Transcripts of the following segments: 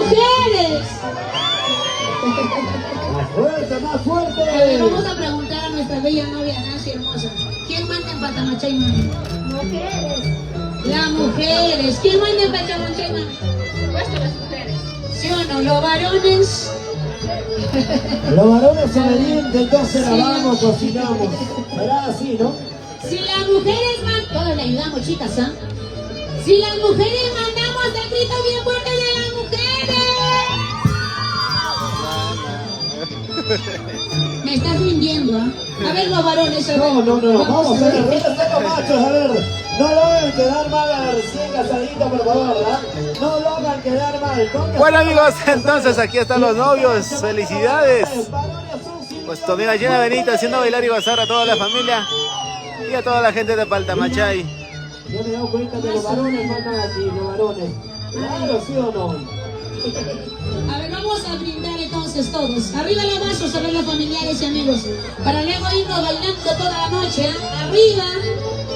mujeres! ¡Más fuerte, más fuerte! A ver, vamos a preguntar a nuestra bella novia Nancy hermosa. ¿Quién manda en Patamachay, mami? Mujeres. Las mujeres. ¿Quién manda en Patamachay, mami? Por supuesto, las mujeres. ¿Sí o no? Los varones. Los varones obedientes, entonces lavamos, cocinamos. Será así, ¿no? Si las mujeres mandan... Todos le ayudamos, chicas, ¿ah? Si las mujeres mandamos el grito bien fuerte de las mujeres. Me estás rindiendo, ¿ah? A ver, los varones, a ver. No, vamos a ver, ¿dónde están los machos? A ver, no lo hagan quedar mal a recién casadito, por favor, ¿verdad? No lo hagan quedar mal. Bueno, amigos, entonces aquí están los novios, felicidades. Pues Tomina Llena Benita haciendo bailar y gozar a toda la familia y a toda la gente de Paltamachay. Yo me he dado cuenta que los varones mandan aquí, los varones. Claro, ¿sí o no? A ver, vamos a brindar entonces todos. Arriba los vasos, a ver los familiares y amigos. Para luego irnos bailando toda la noche, ¿eh? Arriba,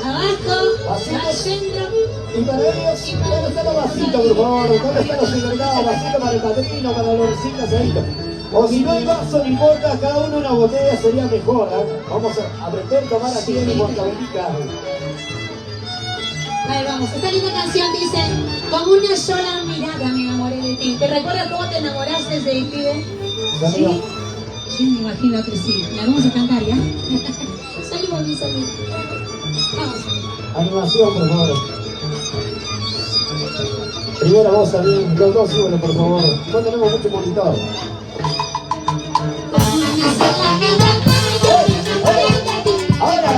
abajo, al centro. Y para ellos, ¿dónde están los vasitos, por favor? ¿Dónde están los supermercados? Vasitos para el padrino, para los recién casaditos. O si no hay vaso, no importa, cada uno una botella sería mejor, ¿eh? Vamos a aprender a tomar aquí en Huancabenica. A ver, vamos. Esta linda canción dice: con una sola mirada me enamoré de ti. ¿Te recuerdas cómo te enamoraste de ti? ¿Sí? Sí, me imagino que sí. La vamos a cantar, ¿ya? Salimos, mi salud. Vamos. Animación, por favor. Primera voz también, los dos súbelo, por favor. No tenemos mucho monitor. Con una sola mirada yo me enamoré de ti. Ahora.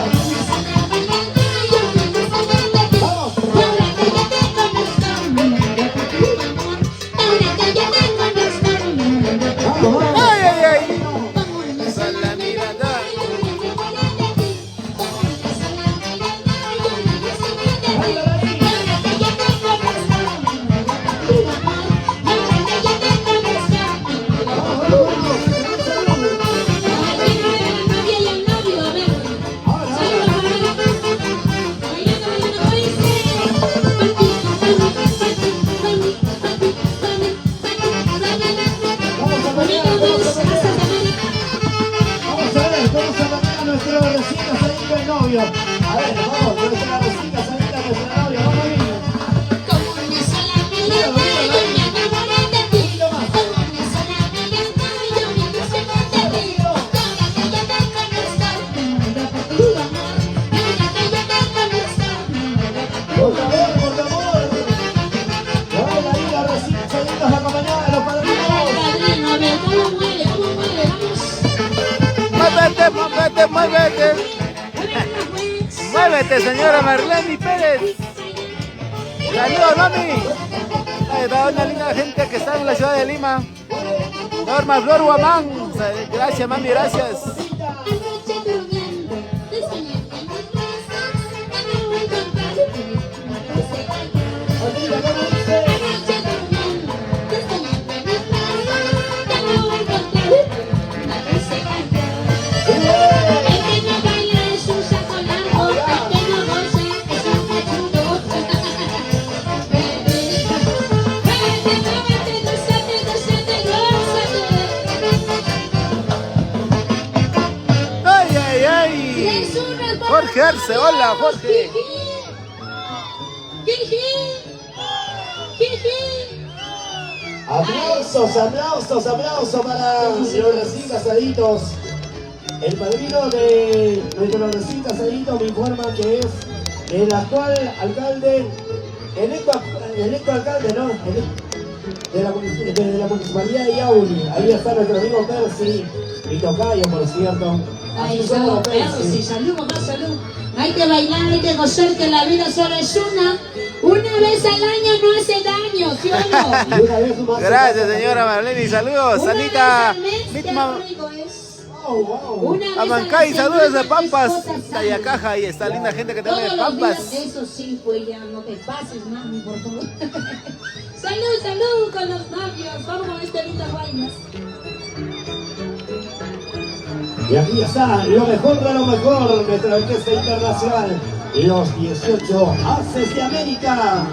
A ver, vamos, nuestra recién casadita, nuestra novia, vamos a ir. Con una sola mirada yo me enamoré de ti. Con una sola mirada yo me ilusioné de ti. Ahora que yo te conozco, me muero por tu amor. Ahora que yo te conozco, me muero por tu amor. Por favor. Vamos a ir a recién casaditas acompañadas de los padrinos. Padrino, a ver, ¿cómo mueve? ¿Cómo mueve? Vamos. Muévete, muévete, muévete. Muévete, señora Marlene Pérez. Saludos, mami. Ahí va una linda gente que está en la ciudad de Lima. Norma Flor Guamán. Gracias, mami, gracias. Jorge Arce, hola Jorge. Aplausos, aplausos, aplausos para los recién casaditos. El padrino de nuestros recién casaditos me informa que es el actual alcalde, electo alcalde, ¿no? De la municipalidad de Yauli. Ahí está nuestro amigo Percy y tocayo, por cierto. Ay, salud, Percy, salud, mamá, salud. Hay que bailar, hay que gozar, que la vida solo es una. Una vez al año no hace daño, ¿sí o no? Gracias, señora Marlene, saludos. Una Sanita, vez al mes, Mitma, qué rico es. Wow. Amancay, saludos de Pampas. Tayacaja, y está linda gente que te ve de Pampas. Eso sí, pues ya no te pases, mami, por favor. Salud, salud con los novios. Vamos con este lindas vainas. Y aquí está lo mejor de lo mejor, nuestra orquesta internacional, los 18 Haces de América.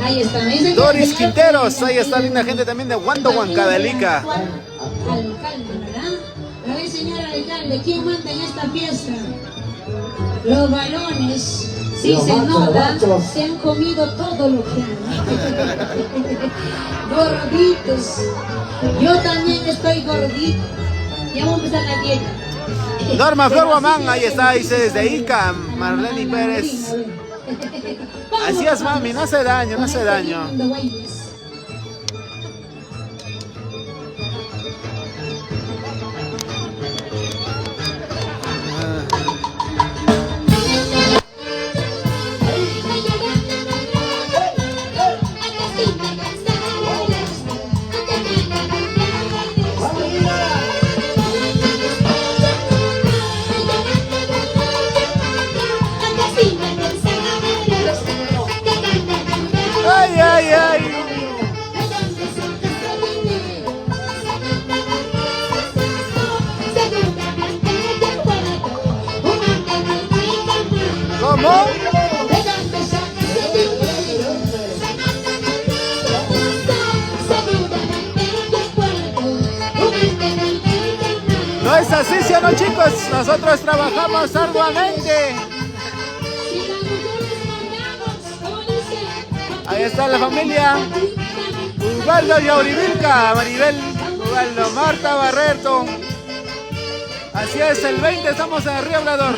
Ahí está. Me dicen que Doris el señor Quinteros, Felipe ahí está linda gente también de Huanto, Huancavelica. Alcalde, ¿verdad? A ver, señor alcalde, ¿quién manda en esta fiesta? Los varones, sí Los se machos, nota, los machos. se han comido todo lo que han. Gorditos. Yo también estoy gordito. Ya vamos a empezar la dieta. Norma Flor Guamán, ahí está, dice desde Ica, Marlene Pérez. Así es, mami, no hace daño, no hace daño. Ay, ay, ay. ¿Cómo? No es así, ¿sí o no, chicos? Nosotros trabajamos arduamente. Ahí está la familia. Ubaldo Yaurivilca, Maribel, Ubaldo, Marta Barreto. Así es, el 20 estamos en Río Obrador.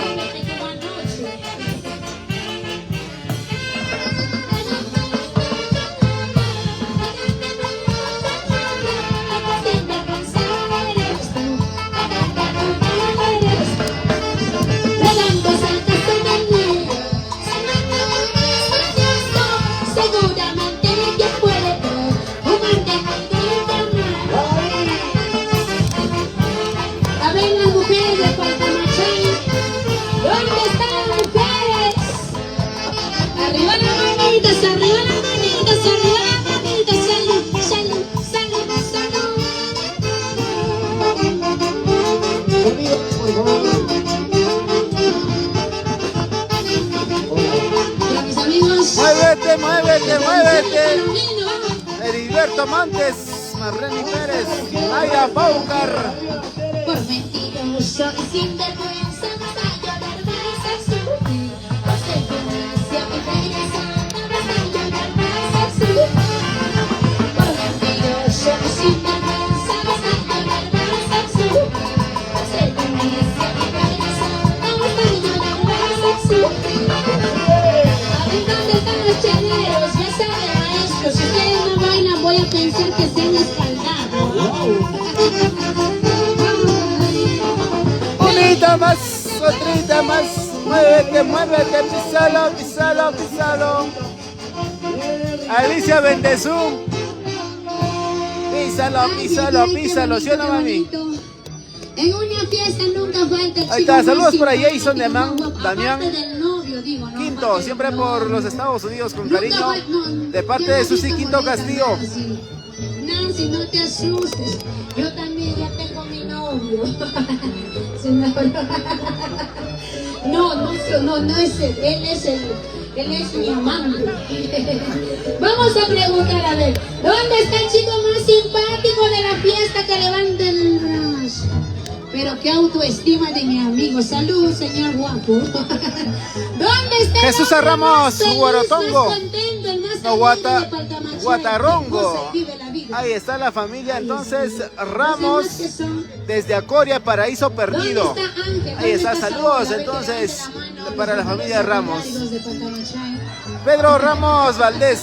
A ver las mujeres de Paltamachay, ¿dónde están las mujeres? Arriba las manitas, arriba las manitas, arriba las manitas, salud, salud, salud, salud. Conmigo, por favor. Y a mis amigos, Muévete, muévete, muévete. Palomino, Heriberto Montes, Marlene Pérez, Maya Paucar. por mentiroso y sinvergüenza vas a llorar, vas a sufrir. Por ser tu necia y pereza, vas a llorar, vas a sufrir. Por mentiroso y sinvergüenza vas a llorar, vas a sufrir. Por ser tu necia y pereza, vas a llorar, vas a sufrir. A ver dónde están los cheleros, ya saben, maestro, si ustedes no bailan voy a pensar que se han escaldado. Unita más, otrita más. Muévete, muévete, písalo, písalo, písalo. Alicia Bendezú. Písalo, písalo, písalo, ¿sí o no, mami? En una fiesta nunca falta el Ahí está, chico saludos más por ahí, simpático, Jason de más Man, guapo, Damián. aparte del novio, digo, ¿no? Quinto, Aparte siempre del por novio. los Estados Unidos con Nunca cariño. no, De parte ¿qué de has Susi visto Quinto bonita, Castillo. Nancy? Nancy, no te asustes. Yo también ya tengo mi novio. Se me habló. No es él es mi amante. Vamos a preguntar, a ver, ¿dónde está el chico más simpático de la fiesta que levante el brazo? Pero qué autoestima de mi amigo. Salud, señor guapo. ¿Dónde está el Jesús hombre Ramos, más feliz, Guaratongo. más contento, el más No, alegre de Paltamachay? Guatarongo. José vive la vida. Ahí está la familia, entonces Los Ramos demás que son. desde Acoria, Paraíso Perdido. ¿Dónde está Ángel? Ahí ¿Dónde está, Saúl? saludos A ver, que entonces levante la mano para la los familia Ramos. secundarios de Paltamachay. Pedro Ramos Valdés.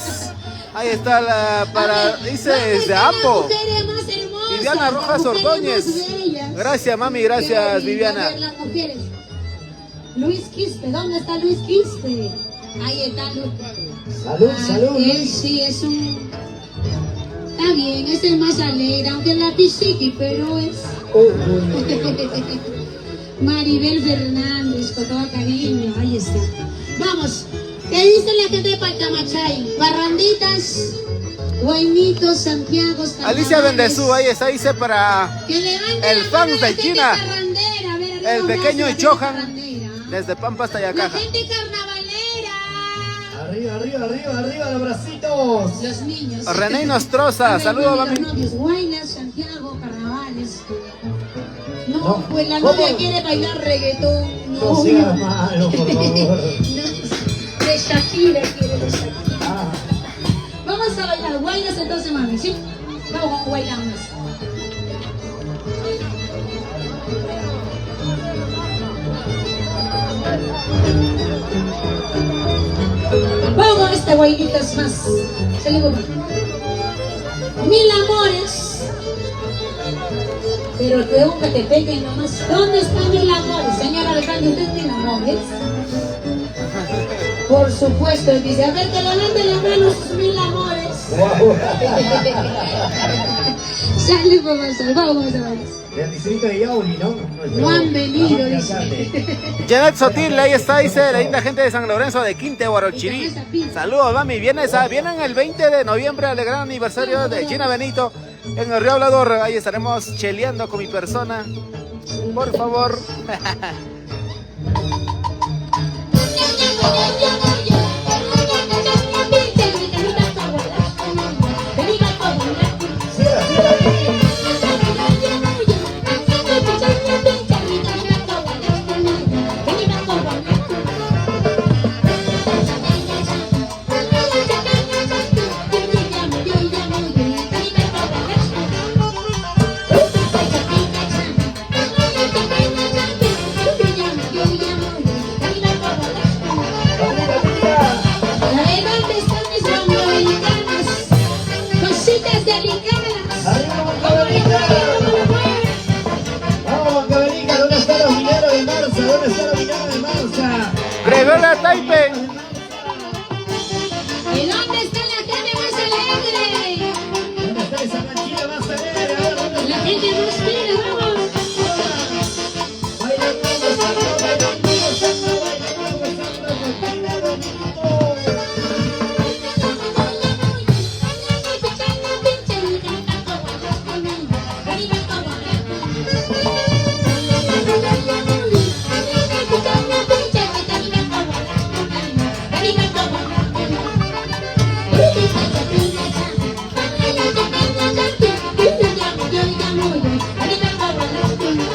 Ahí está la para, dice desde Apo. Viviana Rojas Ordóñez. Gracias, mami, gracias, Viviana. Luis Quispe, ¿dónde está Luis Quispe? Ahí está Luis. Salud, salud. Él sí es un. Está bien, es el más alegre, aunque es la pisiqui, pero es. Maribel Fernández, con todo cariño, ahí está. Vamos, ¿qué dice la gente de Paltamachay? Barranditas, Guainitos, Santiago, Alicia Bendezú, ahí está, dice para que levante el la fan mano de la gente China. parrandera, a ver, El un pequeño abrazo a la gente Johan. parrandera. Desde Pampa hasta La Yacaja. gente carnavalera. Arriba, arriba, arriba, arriba los bracitos. Los niños. René Nostroza, saludos, Los mami. novios, Guaynas, Santiago, Carnavales. No, No, pues la ¿cómo? novia quiere bailar reggaetón. No siga las manos, por favor. De Shakira quiere, de Shakira. Ah, Vamos a bailar Guaynas entonces, mami, ¿sí? Vamos con bailamos. Vamos con esta guainitas más. Saludos. Mil amores. Pero luego que te peguen nomás. ¿Dónde están mil amores? Señor alcalde, ¿usted es mil amores? Por supuesto, él dice, a ver, que levante la mano sus mil amores. wow. Sale, papá, vamos a ver. Del distrito de Yauli, ¿no? No han venido, Nuestro dice. alcalde. Janet Sotil, ahí está, dice la linda gente de San Lorenzo de Quinte, Guarochirí. Saludos, mami. Vienen el 20 de noviembre al gran aniversario de Gina Benito en el Río Hablador. Ahí estaremos cheleando con mi persona. Por favor. Cierra, cierra ahí. Camina, camina. ¿Dónde están mis bambalicanas? Cositas delicadas. Arriba, Bancabenica. Vamos, Bancabenica. ¿Dónde están los mineros de Marza? ¿Dónde están los mineros de Marza? Gregoria Taipe. ¿Y dónde está la gente más alegre? ¿Dónde está esa canchita más alegre? A ver, ¿dónde La gente más fina, vamos. bailando, gozando, bailando, gozando, bailando, gozando, canchita, bonito.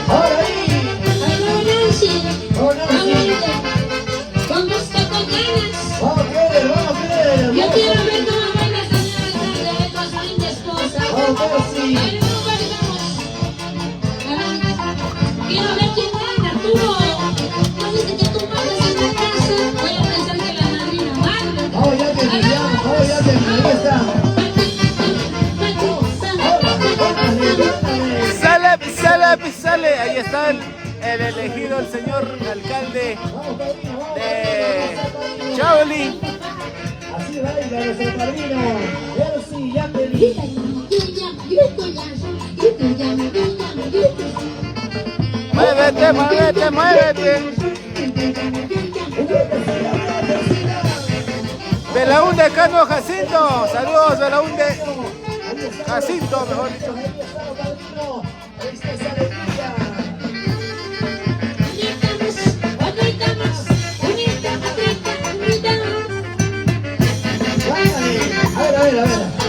Ahora ahí. Oh, Nancy. Con gusto, con ganas. Vamos, Keller, vamos, Keller. Yo quiero ver cómo baila esta señora alcalde, a ver con su linda esposa. Vamos, Nancy. A ver cómo bailamos. Quiero ver quién gana, tú. No dices que tú mandas en la casa. Voy a pensar que la madrina manda. Vamos, ya te brillamos, vamos, ya te ahí está. Sale. Ahí está el elegido, el señor alcalde Vamos, padrino, vamos, de Chauli. así baila nuestro padrino. Elsie Yapeli. Muévete. Belaúnde Cano Jacinto. Saludos, Belaúnde. Jacinto, mejor dicho. Ahí está, padrino. Esta es alegría. Váyale. A ver.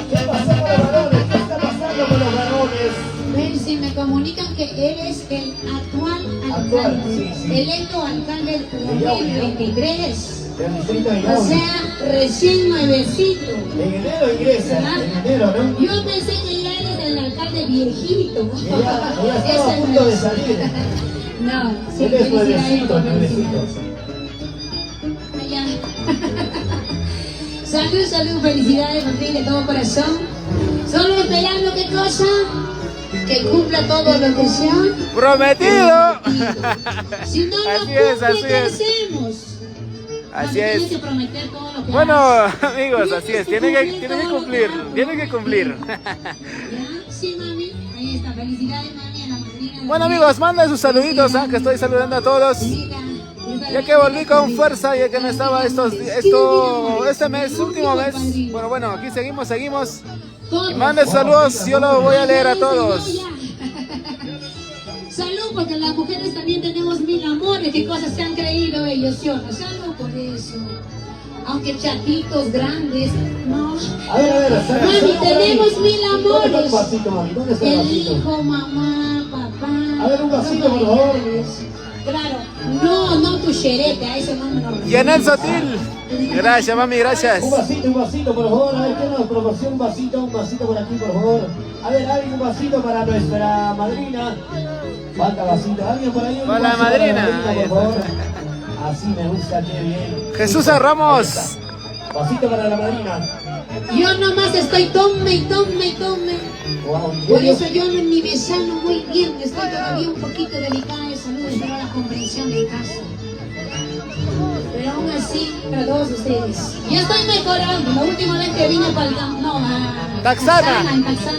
¿Qué pasó con los varones? ¿Qué está pasando con los varones? Si me comunican que él es el actual Actual, alcalde, sí. electo alcalde del 2023. Del distrito de O Yauli. sea, recién nuevecito. En enero ingresa, en enero, ¿no? Yo pensé que ya eres el alcalde viejito. Ya Ese estaba a punto de salir. No, sí, Él es felicidades nuevecito, por nuevecito. Allá. Salud, felicidades, Martín, de todo corazón. Solo esperando qué cosa, que cumpla todo lo que sea. Prometido. Si no lo Así es, cumple, así ¿qué es. hacemos? Así Tienes es. que prometer todo lo que Bueno, hagas. amigos, así es. Tiene que cumplir. ¿Ya? Sí, mami. Ahí está. Felicidades, mami, a la madrina. Bueno, amigos, manden sus saluditos, que estoy saludando a todos. Ya que volví con fuerza, ya que no estaba este mes, último mes. Bueno, aquí seguimos. Y manden saludos, yo los voy a leer a todos. Salud, porque las mujeres también tenemos mil amores. ¿Qué cosas se han creído ellos? ¿Sí o no? Salud por eso. aunque chatitos, grandes, no. A ver, Mami, tenemos mil ¿Dónde está un amores. vasito, mami? ¿Dónde está el El vasito? hijo, mamá, papá. A ver, un vasito, por favor. Claro, no tu xerete, a ese no me lo Yanel Sotil. Gracias, mami, gracias. Un vasito, por favor. A ver, ¿quién nos proporciona un vasito por aquí, por favor? A ver, alguien un vasito para nuestra madrina. Falta vasito. ¿Alguien por ahí? Un Para la vaso madrina. por favor. Así me gusta, qué bien. Jesús Ramos. Vasito para la madrina. Yo nomás estoy tome y tome y tome. Wow, Por eso yo ni me sano muy bien, estoy todavía un poquito delicada de salud, espero la comprensión de casa. Pero aún así, para todos ustedes. Ya estoy mejorando, la última vez que vine para el campo, no, a Taxana. En Taxana.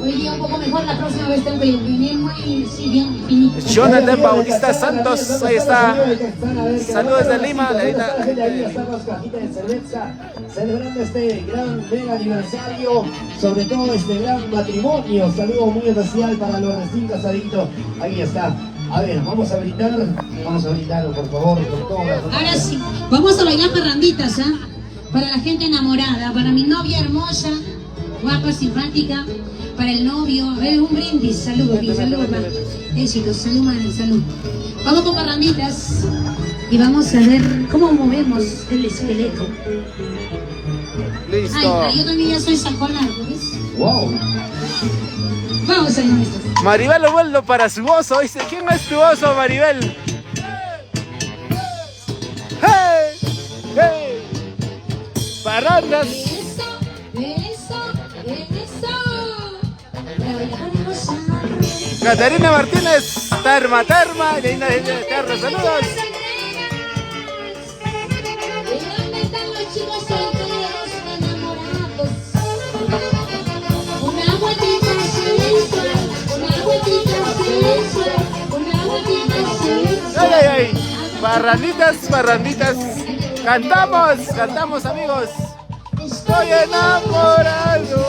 Hoy día un poco mejor, la próxima vez tengo que venir muy, sí, bien finito. Jonathan Bautista Santos, ahí está. Saludos de Lima. Ahí están las cajitas de cerveza, celebrando este gran mega aniversario, sobre todo este gran matrimonio. Saludo muy especial para los recién casaditos. Ahí está. A ver, vamos a brindar, por favor, con todo. Ahora sí, vamos a bailar parranditas, ¿ah? Para la gente enamorada, para mi novia hermosa, guapa, simpática, para el novio. A ver, un brindis, salud, salud, éxitos, salud, madre, salud. Vamos con parranditas y vamos a ver cómo movemos el esqueleto. Listo. Ay, yo también ya soy sacolar, ¿ves? Wow. Vamos a nuestro. Maribel lo vuelvo para su oso. Dice, ¿quién es tu oso, Maribel? ¡Hey! ¡Hey! Parrandas. Eso, eso, eso. Caterina Martínez, Terma, linda gente de Terra, saludos. ¿Y dónde están los chicos solteros enamorados? Una vueltita sensual, una vueltita sensual, una vueltita sensual. Ay, ay, ay. Parranditas. Cantamos, amigos. Estoy enamorado.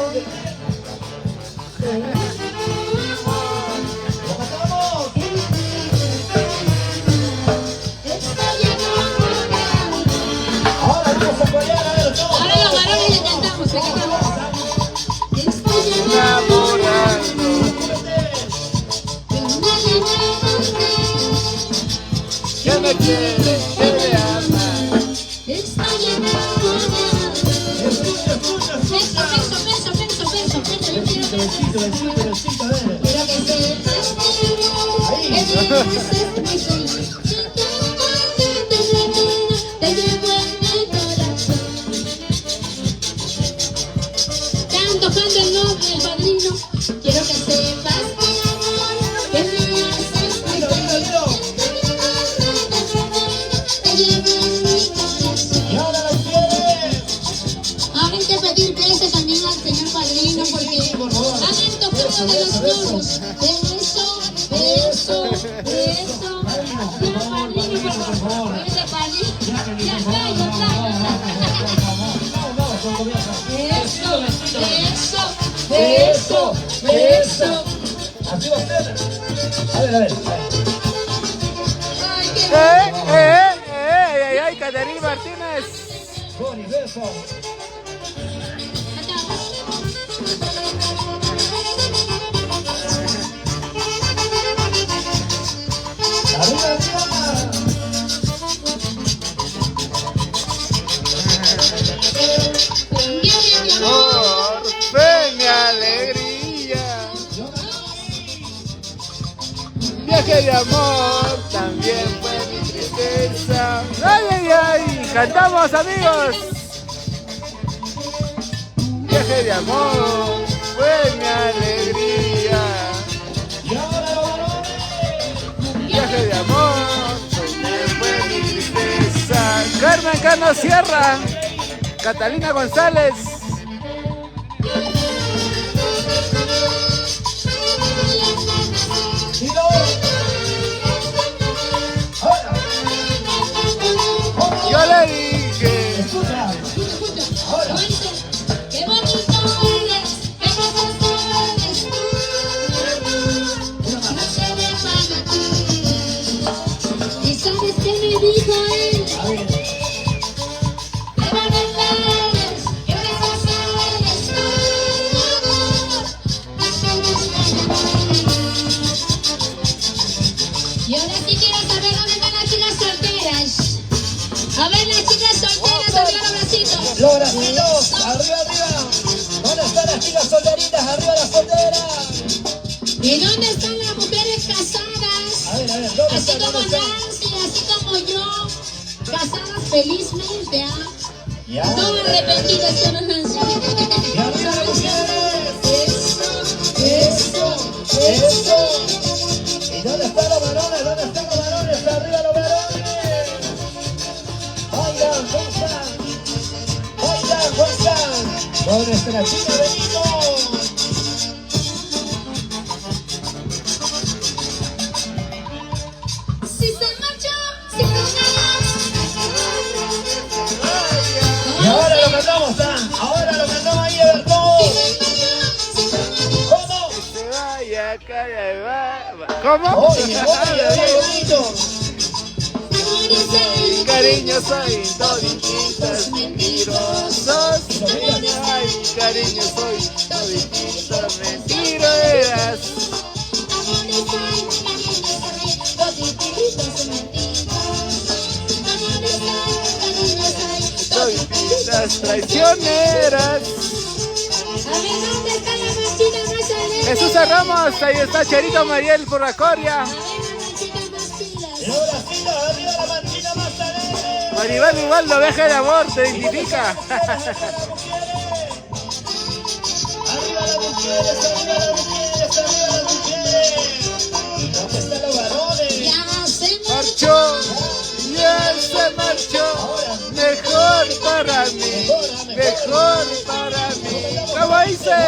Ahora vamos a corear, a ver, todos. Ahora los varones le cantamos, le cantamos. Estoy Enamorado. ¿Qué me quiere? ¿Qué me ama? Estoy enamorada. Penso, yo quiero Besito, a ver. quiero que sepas que me haces muy feliz. Te llevo en el corazón. Están tocando el nombre, el padrino. Quiero que sepas que me haces muy feliz. Te llevo en mi corazón. Y ahora lo quieres. Ahora hay que pedir besos también al señor padrino porque han tocado de los coros. Beso. Señor padrino, por favor. Ese padrino. Ya traigo. Beso. Así va a ser. A ver. Ay, qué Ay, Caterina Martínez. Con y beso. Arriba. Por fe mi alegría. Viaje de amor, también fue mi tristeza. Ay, cantamos, amigos. Viaje de amor, fue mi alegría. Y ahora los varones. Viaje de amor, también fue mi tristeza. Carmen Cano Sierra, Catalina González. Y dos. Ahora. Yo le dije. Escucha. Ahora. Qué bonito eres, qué precioso eres tú. No se me para ti. ¿Y sabes qué me dijo él? A ver. A ver, las chicas solteras, arriba los bracitos. Los bracitos, arriba, arriba. ¿Dónde están las chicas solteritas? Arriba las solteras. ¿Y dónde están las mujeres casadas? A ver, ¿dónde Así están? como ¿Dónde están? Nancy, así como yo. Casadas felizmente, ¿ah? Ya. No arrepentidas, ¿sí o no, Nancy? Y arriba las mujeres. Eso. ¿Y dónde están los varones? ¿Dónde están los varones? Arriba los varones. Oigan, ¿cómo están? Oigan, ¿cómo están? Con nuestra chica Benito. Si se marchó, si con ganas. Y ahora lo cantamos, ¿ah? Ahora lo cantamos ahí, a ver todos. ¿Cómo? Se vaya, calla, va. ¿Cómo? Oye, bonito. Cariño, soy toditos mentirosos. Ay, cariño, soy toditos mentirosos. Toditas traicioneras. Jesús Ramos, ahí está Cherito Mariel por la Coria. Y ahora sí, arriba la manchita más alegre. Maribel igual lo deja de amor, te identifica. Arriba las mujeres, arriba las mujeres, arriba las mujeres. ¿Y dónde están los varones? Marchó, ya se marchó. Mejor para mí, mejor para mí. ¿Cómo dice?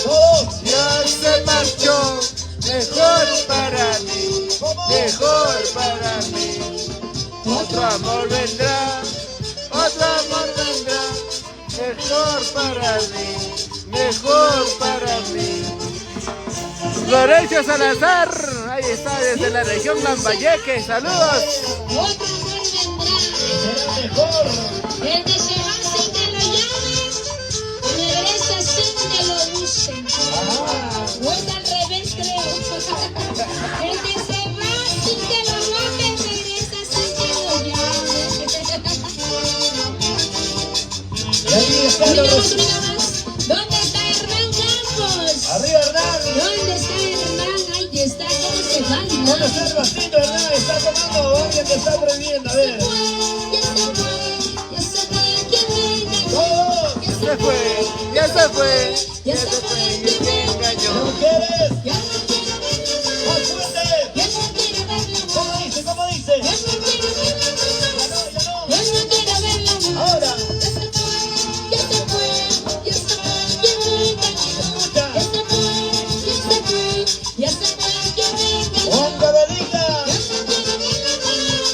Todos. Ya se marchó, mejor para mí, mejor para mí. Otro amor vendrá, otro amor vendrá, mejor para mí, mejor para mí. Florencio Salazar, ahí está desde la región Lambayeque, saludos. Otro amor vendrá. Será mejor. El que se va sin que lo llamen, regresa sin que lo usen. O es al revés, creo. El que se va sin que lo llamen, regresa sin que lo llamen. Y ahí están Mira los. más, mira más. ¿Dónde está Hernán Campos? Arriba Hernán. ¿Dónde está Hernán? Ahí está, ¿cómo se va? ¿Dónde está el vasito Hernán? Está tomando, alguien te está prendiendo, a ver. Todos. Se fue, ya se fue, ya se fue, y me engañó. Las mujeres. Más fuerte. ¿Cómo dice? ¿Cómo dice? Ya no. Ahora. Onda Belica.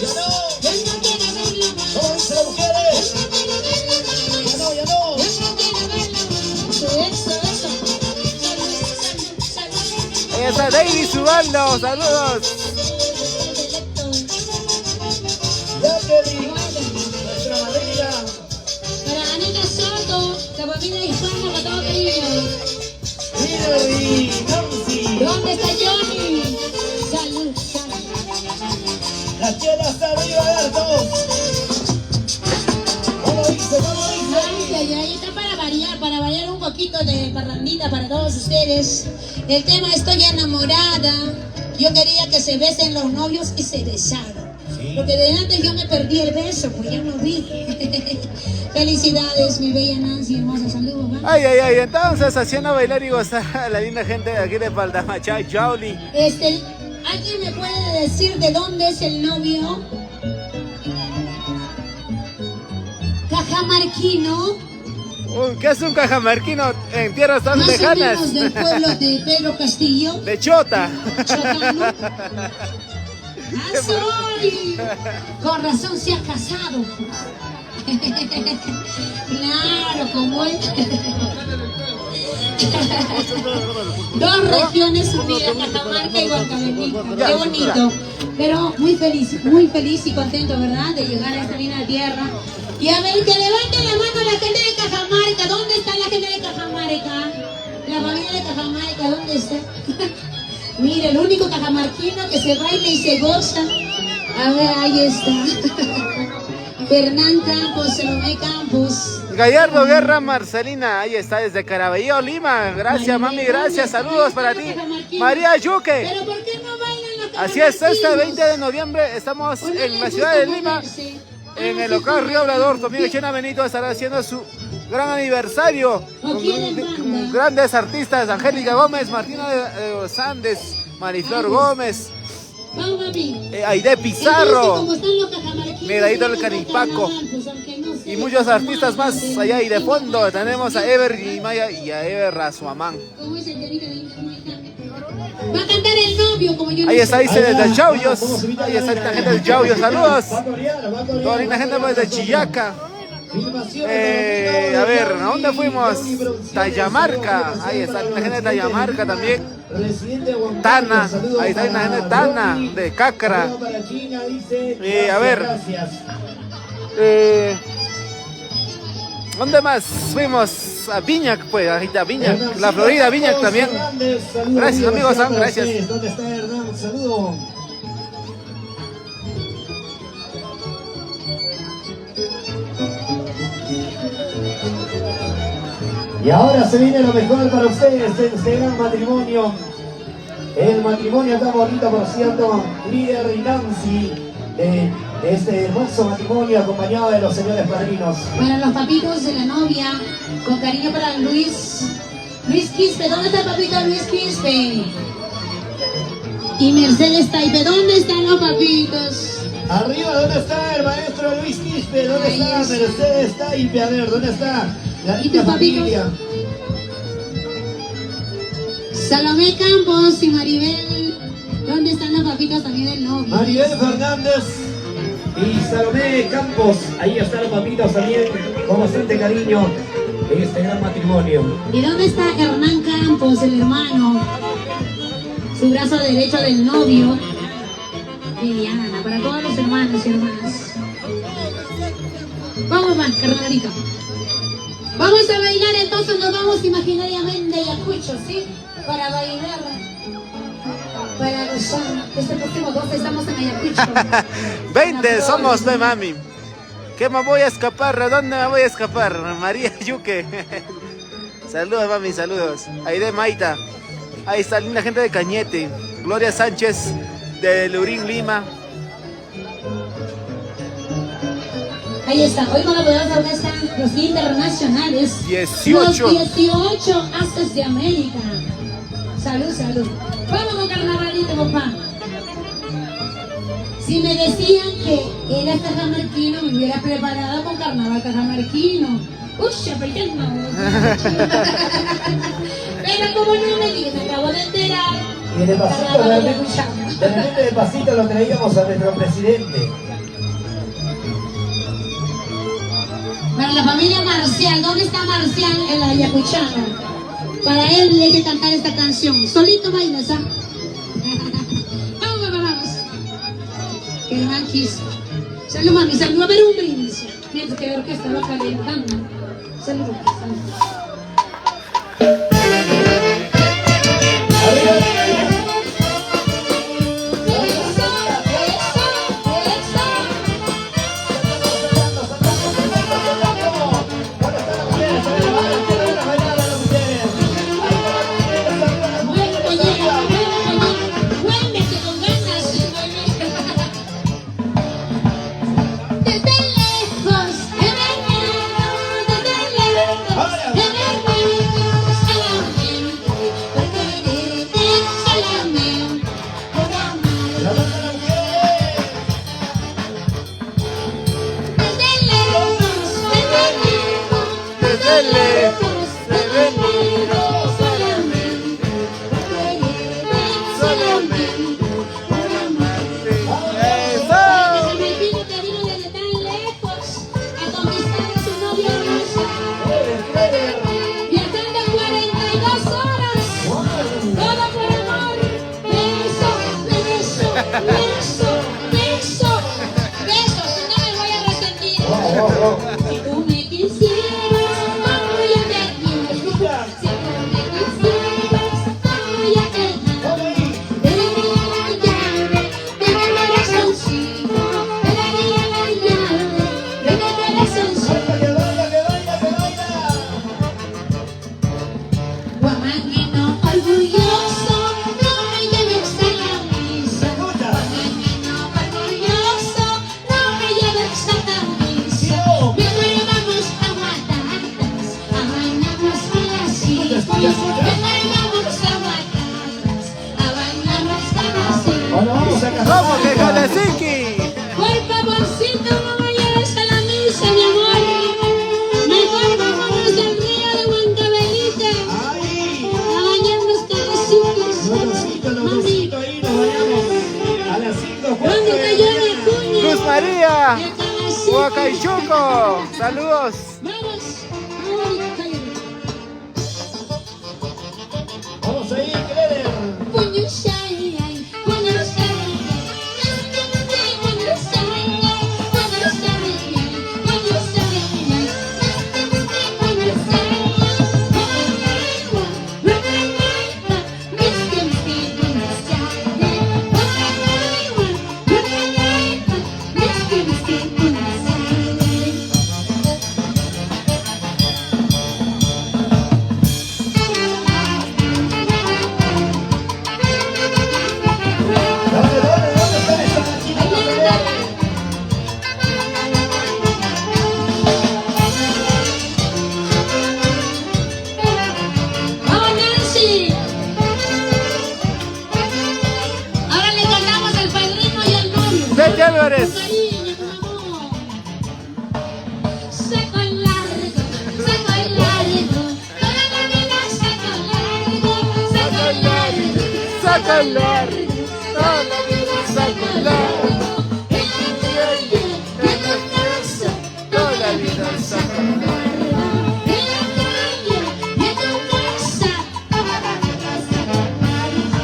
Ya no. ¿Cómo dice las mujeres? Ya no, ya no. Ahí está David Ubaldo, saludos. Jacqueline. Nuestra madrina. Para Anita Soto, la familia hispana, con todo cariño. Hilary. Nancy. ¿Dónde está Johnny? Salud, salud. Las chelas arriba, a ver todos. ¿Cómo dice? ¿Cómo dice? Ay, está para variar un poquito de parrandita para todos ustedes. El tema Estoy enamorada. Yo quería que se besen los novios y se besaron. Sí. Porque de antes yo me perdí el beso, pues ya no vi. Felicidades, mi bella Nancy, hermosa. Saludos, ¿va? Ay, ay, ay, entonces haciendo bailar y gozar a la linda gente de aquí de Paldamachay, Jauli. ¿Alguien me puede decir de dónde es el novio? Cajamarquino. ¿Qué es un cajamarquino en tierras tan Más lejanas? o menos del pueblo de Pedro Castillo. De Chota. Chotano. ¡Ah, soy! Con razón se ha casado. Claro, como él. Dos regiones unidas, Cajamarca y Huancavelica. Qué bonito. Pero muy feliz y contento, ¿verdad? De llegar a esta linda tierra. Y a ver, que levante la mano la gente de Cajamarca. ¿Dónde está la gente de Cajamarca? La familia de Cajamarca, ¿dónde está? Mira, el único cajamarquino que se baila y se goza. A ver, ahí está. Fernán Campos, Salomé Campos. Gallardo Guerra Marcelina, ahí está desde Caraballo, Lima. Gracias, mami, gracias. Saludos para ti. María Yuque. Pero ¿por qué no bailan los Así es, este cajamarquinos? 20 de noviembre estamos ¿O no en les la gusta ciudad de Lima. moverse? En el local Río Obrador, tu amigo Chena Benito estará haciendo su gran aniversario con grandes artistas, Angélica Gómez, Martina de los Andes, Mariflor Gómez, Vamos, mami. Aide Pizarro, Entonces, como están los cajamarquinos, Medallito del vienen los Canipaco carnavales, aunque no y sea muchos artistas más carnaval, allá y de fondo. Tenemos a Ever Guimaya y a Ever Razuamán. ¿Cómo es el temita de va a cantar el novio, como yo no Ahí sé. está, dice Ahí va. desde Chauyos. Vamos a invitar Ahí está a la la gente de Chauyos. Saludos. Va a corear, va a corear. Toda la gente pues, de Chillaca. A ver, ¿a dónde fuimos? Tayamarca. Ahí está la gente de Tayamarca también. Tana. Ahí está la gente de Tana, de Cacra. A ver. ¿Dónde más fuimos? A Viñac, pues, ahí está Viñac. La Florida, Viñac también. Gracias, amigos, gracias. ¿Dónde está Hernán? Saludo. Y ahora se viene lo mejor para ustedes, este gran matrimonio. El matrimonio tan bonito, por cierto, líder y Nancy, de este hermoso matrimonio acompañado de los señores padrinos. Para los papitos de la novia, con cariño para Luis Quispe. ¿Dónde está el papito Luis Quispe? Y Mercedes Taipe. ¿Dónde están los papitos? Arriba, ¿dónde está el maestro Luis Quispe? ¿Dónde Ahí está está. Mercedes Taipe? A ver, ¿dónde está la ¿Y tus familia? Salomé Campos y Maribel. ¿Dónde están los papitos también del novio? Maribel Fernández y Salomé Campos. Ahí están los papitos también, con bastante cariño, en este gran matrimonio. ¿Y dónde está Hernán Campos, el hermano? Su brazo derecho del novio. Liliana, para todos los hermanos y hermanas. Vamos más, carnalito. Vamos a bailar, entonces nos vamos imaginariamente a Ayacucho, ¿sí? Para bailar, para gozar. Este próximo 12 estamos en Ayacucho. 20 somos, de mami. ¿Qué me voy a escapar? ¿A dónde me voy a escapar? María Yuque. Saludos, mami, saludos. Aide Maita. Ahí está linda gente de Cañete. Gloria Sánchez de Lurín, Lima. Ahí está, hoy van a poder ver dónde están los internacionales. 18. Los 18 haces de América. Salud, salud. Vamos con carnavalito, papá. Si me decían que era cajamarquino, me hubiera preparado con carnaval cajamarquino. Uy, pero ya no. Pero como no me digas, me acabo de enterar. Y de pasito, Carnaval de Ayacuchano. repente de pasito lo traíamos a nuestro presidente. Para la familia Marcial, ¿dónde está Marcial? El ayacuchano. Para él hay que cantar esta canción. Solito bailas, ¿ah? Vamos, vamos. Germán Quispe. Salud, mami, salud. A ver un brindis. Mientras que la orquesta va calentando. Salud, salud. Desde lejos, he venido, desde lejos, he hasta Huacaychuco. Saludos. Vamos. Vamos ahí, Clever. When you shine, when you shine, when you shine, when you shine, when you shine, when you ¿Dónde está esa chica? ¡Vamos, Nancy! Ahora le cantamos al padrino y al novio. Betty Álvarez. Con cariño, con amor. Seco y largo, toda la vida seco y largo, Saca el largo, saca el largo, toda la vida saca el largo. en la calle, en tu casa, Toda la vida saca el largo. en la calle, en tu casa, toda la vida seco y largo.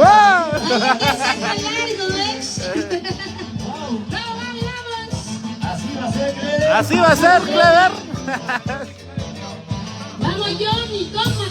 ¡Wow! Seco y largo, ¿ves? Así va a ser, Clever. Así va a ser, Clever. Vamos, Johnny, cómo